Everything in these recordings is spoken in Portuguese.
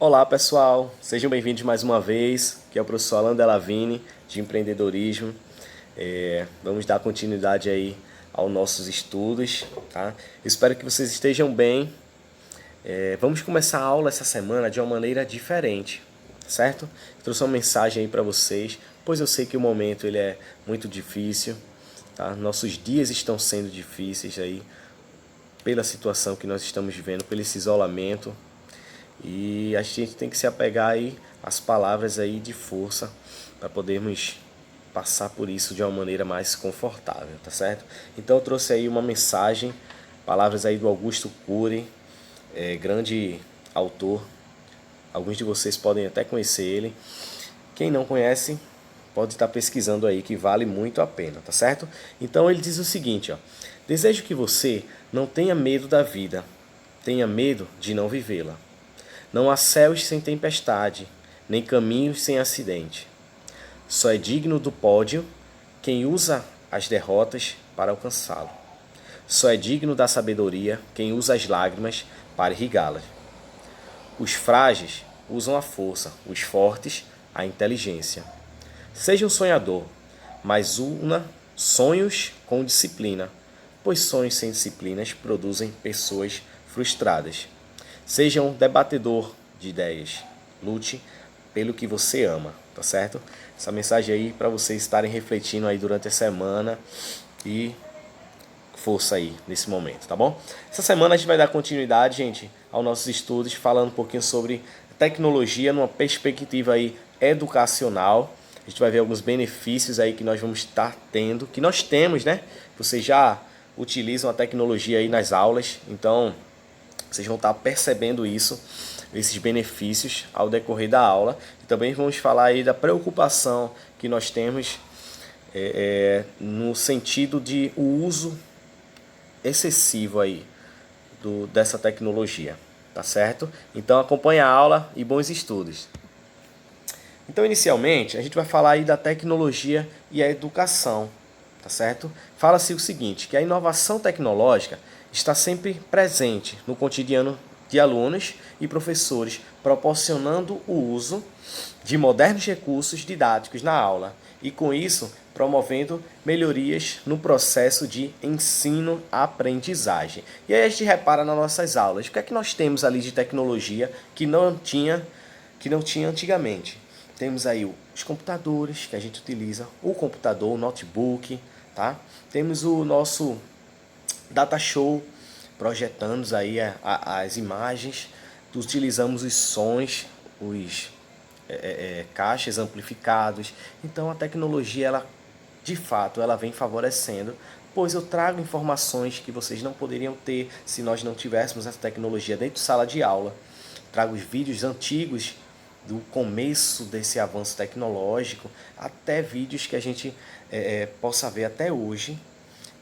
Olá pessoal, sejam bem-vindos mais uma vez, que é o professor Alan Delavine, de empreendedorismo. Vamos dar continuidade aí aos nossos estudos, tá? Espero que vocês estejam bem. Vamos começar a aula essa semana de uma maneira diferente, certo? Trouxe uma mensagem aí para vocês, pois eu sei que o momento ele é muito difícil, tá? Nossos dias estão sendo difíceis aí, pela situação que nós estamos vivendo, pelo esse isolamento. E a gente tem que se apegar aí às palavras aí de força para podermos passar por isso de uma maneira mais confortável, tá certo? Então eu trouxe aí uma mensagem, palavras aí do Augusto Cury, grande autor. Alguns de vocês podem até conhecer ele. Quem não conhece, pode estar pesquisando aí, que vale muito a pena, tá certo? Então ele diz o seguinte, ó: desejo que você não tenha medo da vida, tenha medo de não vivê-la. Não há céus sem tempestade, nem caminhos sem acidente. Só é digno do pódio quem usa as derrotas para alcançá-lo. Só é digno da sabedoria quem usa as lágrimas para irrigá-las. Os frágeis usam a força, os fortes a inteligência. Seja um sonhador, mas una sonhos com disciplina, pois sonhos sem disciplinas produzem pessoas frustradas. Seja um debatedor de ideias. Lute pelo que você ama, tá certo? Essa mensagem aí para vocês estarem refletindo aí durante a semana e força aí nesse momento, tá bom? Essa semana a gente vai dar continuidade, gente, aos nossos estudos, falando um pouquinho sobre tecnologia numa perspectiva aí educacional. A gente vai ver alguns benefícios aí que nós vamos estar tendo, que nós temos, né? Vocês já utilizam a tecnologia aí nas aulas, então vocês vão estar percebendo isso, esses benefícios ao decorrer da aula. E também vamos falar aí da preocupação que nós temos no sentido de o uso excessivo aí dessa tecnologia, tá certo? Então acompanhe a aula e bons estudos. Então inicialmente a gente vai falar aí da tecnologia e a educação, tá certo? Fala-se o seguinte, que a inovação tecnológica está sempre presente no cotidiano de alunos e professores, proporcionando o uso de modernos recursos didáticos na aula e, com isso, promovendo melhorias no processo de ensino-aprendizagem. E aí a gente repara nas nossas aulas, o que é que nós temos ali de tecnologia que não tinha antigamente? Temos aí os computadores que a gente utiliza, o computador, o notebook, tá? Temos o nosso data show, projetando aí as imagens, utilizamos os sons, os caixas amplificados. Então a tecnologia, ela de fato, ela vem favorecendo, pois eu trago informações que vocês não poderiam ter se nós não tivéssemos essa tecnologia dentro de sala de aula. Trago os vídeos antigos do começo desse avanço tecnológico, até vídeos que a gente possa ver até hoje,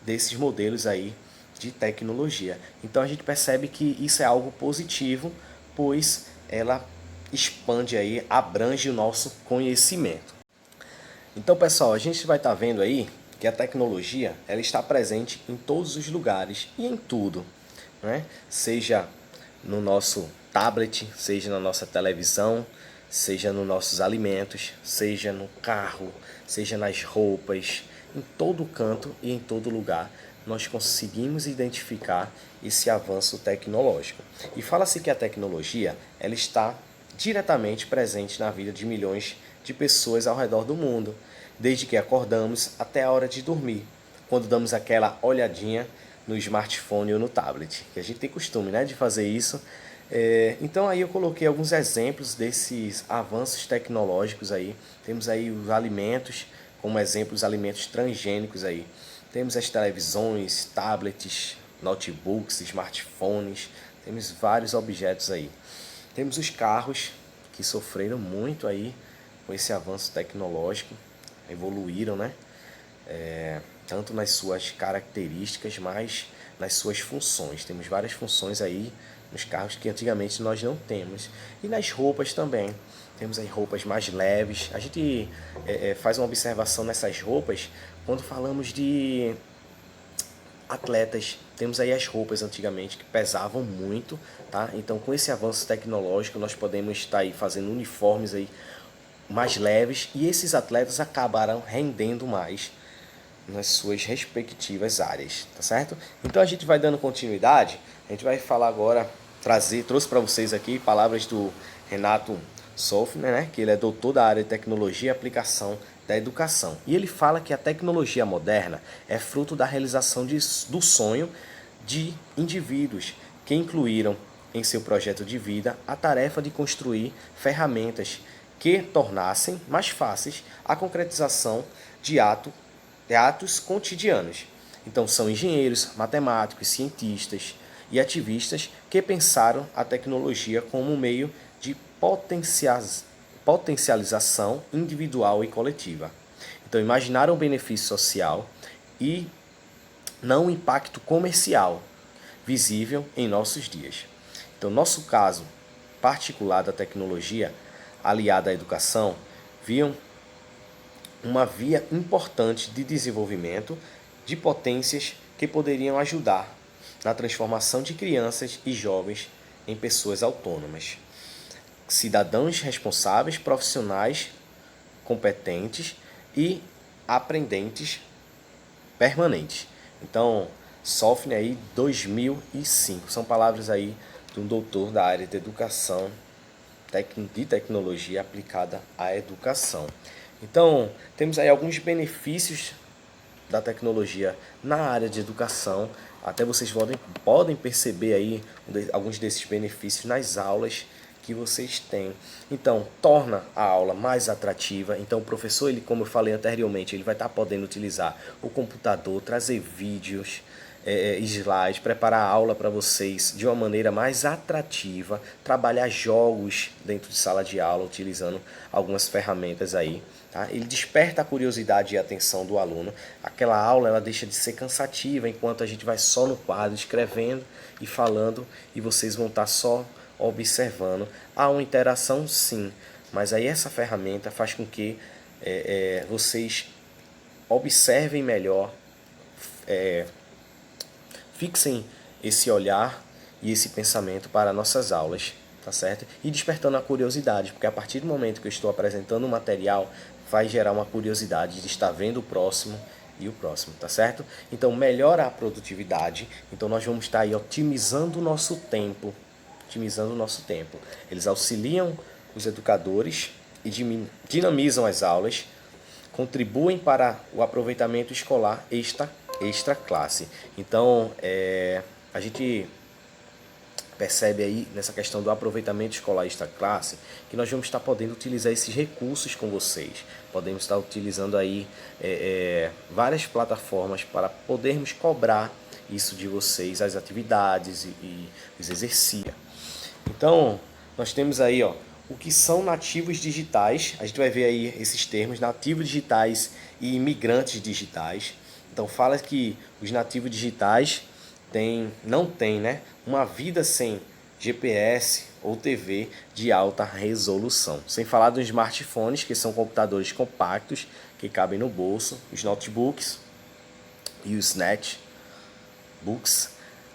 desses modelos aí de tecnologia. Então a gente percebe que isso é algo positivo, pois ela expande aí, abrange o nosso conhecimento. Então, pessoal, a gente vai estar vendo aí que a tecnologia, ela está presente em todos os lugares e em tudo, né? Seja no nosso tablet, seja na nossa televisão, seja nos nossos alimentos, seja no carro, seja nas roupas, em todo canto e em todo lugar nós conseguimos identificar esse avanço tecnológico. E fala-se que a tecnologia, ela está diretamente presente na vida de milhões de pessoas ao redor do mundo, desde que acordamos até a hora de dormir, quando damos aquela olhadinha no smartphone ou no tablet, que a gente tem costume, né, de fazer isso. Então aí eu coloquei alguns exemplos desses avanços tecnológicos aí. Temos aí os alimentos, como exemplo, os alimentos transgênicos aí. Temos as televisões, tablets, notebooks, smartphones, temos vários objetos aí. Temos os carros, que sofreram muito aí com esse avanço tecnológico, evoluíram, né? Tanto nas suas características, mas nas suas funções. Temos várias funções aí nos carros que antigamente nós não temos. E nas roupas também. Temos aí roupas mais leves. A gente faz uma observação nessas roupas quando falamos de atletas, temos aí as roupas antigamente que pesavam muito, tá? Então com esse avanço tecnológico nós podemos estar aí fazendo uniformes aí mais leves e esses atletas acabaram rendendo mais nas suas respectivas áreas, tá certo? Então a gente vai dando continuidade, a gente vai falar agora, trouxe para vocês aqui palavras do Renato Sofner, né, que ele é doutor da área de tecnologia e aplicação da educação. E ele fala que a tecnologia moderna é fruto da realização do sonho de indivíduos que incluíram em seu projeto de vida a tarefa de construir ferramentas que tornassem mais fáceis a concretização de atos cotidianos. Então são engenheiros, matemáticos, cientistas e ativistas que pensaram a tecnologia como um meio de potencialização individual e coletiva. Então imaginaram o benefício social e não o impacto comercial visível em nossos dias. Então nosso caso particular da tecnologia aliada à educação viam uma via importante de desenvolvimento de potências que poderiam ajudar na transformação de crianças e jovens em pessoas autônomas, cidadãos responsáveis, profissionais competentes e aprendentes permanentes. Então, Sofner aí 2005, são palavras aí de um doutor da área de educação, de tecnologia aplicada à educação. Então, temos aí alguns benefícios da tecnologia na área de educação. Até vocês podem perceber aí alguns desses benefícios nas aulas que vocês têm. Então, torna a aula mais atrativa. Então, o professor, ele, como eu falei anteriormente, ele vai estar podendo utilizar o computador, trazer vídeos, slides, preparar a aula para vocês de uma maneira mais atrativa, trabalhar jogos dentro de sala de aula, utilizando algumas ferramentas aí. Tá? Ele desperta a curiosidade e a atenção do aluno. Aquela aula ela deixa de ser cansativa enquanto a gente vai só no quadro escrevendo e falando e vocês vão estar só observando. Há uma interação sim, mas aí essa ferramenta faz com que vocês observem melhor, fixem esse olhar e esse pensamento para nossas aulas, tá certo? E despertando a curiosidade, porque a partir do momento que eu estou apresentando o material, vai gerar uma curiosidade de estar vendo o próximo e o próximo, tá certo? Então melhora a produtividade, então nós vamos estar aí otimizando o nosso tempo, Eles auxiliam os educadores e dinamizam as aulas, contribuem para o aproveitamento escolar extra classe. Então, a gente percebe aí nessa questão do aproveitamento escolar extra classe que nós vamos estar podendo utilizar esses recursos com vocês. Podemos estar utilizando aí várias plataformas para podermos cobrar isso de vocês, as atividades e os exercícios. Então, nós temos aí, ó, o que são nativos digitais. A gente vai ver aí esses termos, nativos digitais e imigrantes digitais. Então, fala que os nativos digitais não têm, né, uma vida sem GPS ou TV de alta resolução. Sem falar dos smartphones, que são computadores compactos que cabem no bolso, os notebooks e os netbooks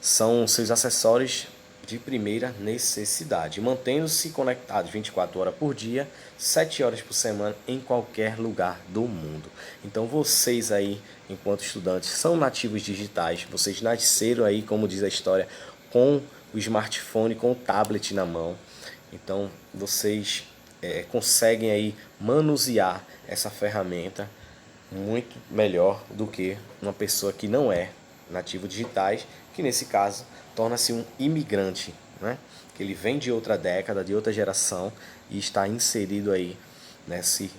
são seus acessórios de primeira necessidade, mantendo-se conectados 24 horas por dia, 7 horas por semana, em qualquer lugar do mundo. Então vocês aí, enquanto estudantes, são nativos digitais, vocês nasceram aí, como diz a história, com o smartphone, com o tablet na mão. Então vocês conseguem aí manusear essa ferramenta muito melhor do que uma pessoa que não é nativo digitais, que nesse caso torna-se um imigrante, né? Que ele vem de outra década, de outra geração e está inserido aí nesse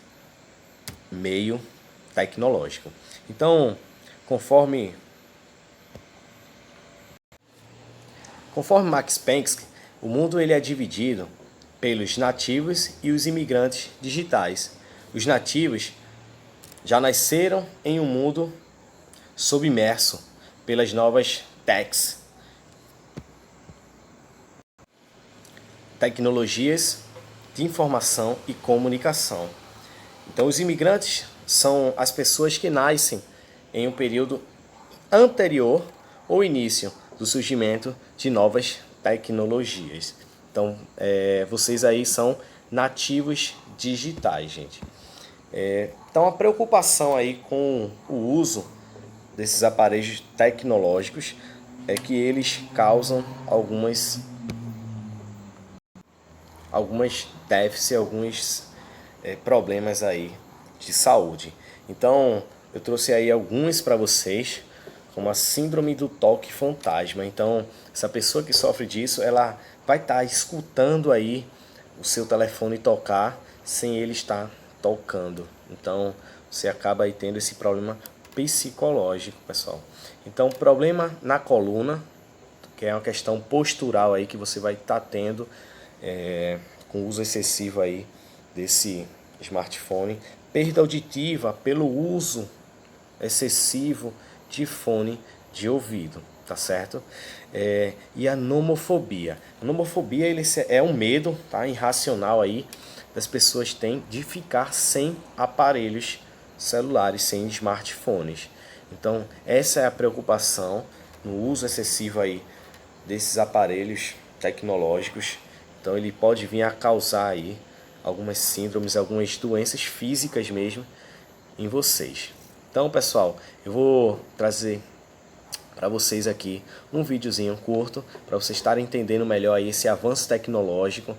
meio tecnológico. Então, conforme Max Planck, o mundo ele é dividido pelos nativos e os imigrantes digitais. Os nativos já nasceram em um mundo submerso pelas novas tecnologias de informação e comunicação. Então, os imigrantes são as pessoas que nascem em um período anterior ou início do surgimento de novas tecnologias. Então, vocês aí são nativos digitais, gente. Então, a preocupação aí com o uso desses aparelhos tecnológicos é que eles causam algumas déficits, alguns problemas aí de saúde. Então, eu trouxe aí alguns para vocês, como a síndrome do toque fantasma. Então, essa pessoa que sofre disso, ela vai estar escutando aí o seu telefone tocar sem ele estar tocando. Então, você acaba aí tendo esse problema psicológico, pessoal. Então, problema na coluna, que é uma questão postural aí que você vai estar tendo com o uso excessivo aí desse smartphone. Perda auditiva pelo uso excessivo de fone de ouvido, tá certo? E a nomofobia. A nomofobia ele é um medo, tá, irracional aí das pessoas têm de ficar sem aparelhos celulares, sem smartphones. Então essa é a preocupação no uso excessivo aí desses aparelhos tecnológicos. Então ele pode vir a causar aí algumas síndromes, algumas doenças físicas mesmo em vocês. Então, pessoal, eu vou trazer para vocês aqui um videozinho curto para vocês estarem entendendo melhor aí esse avanço tecnológico.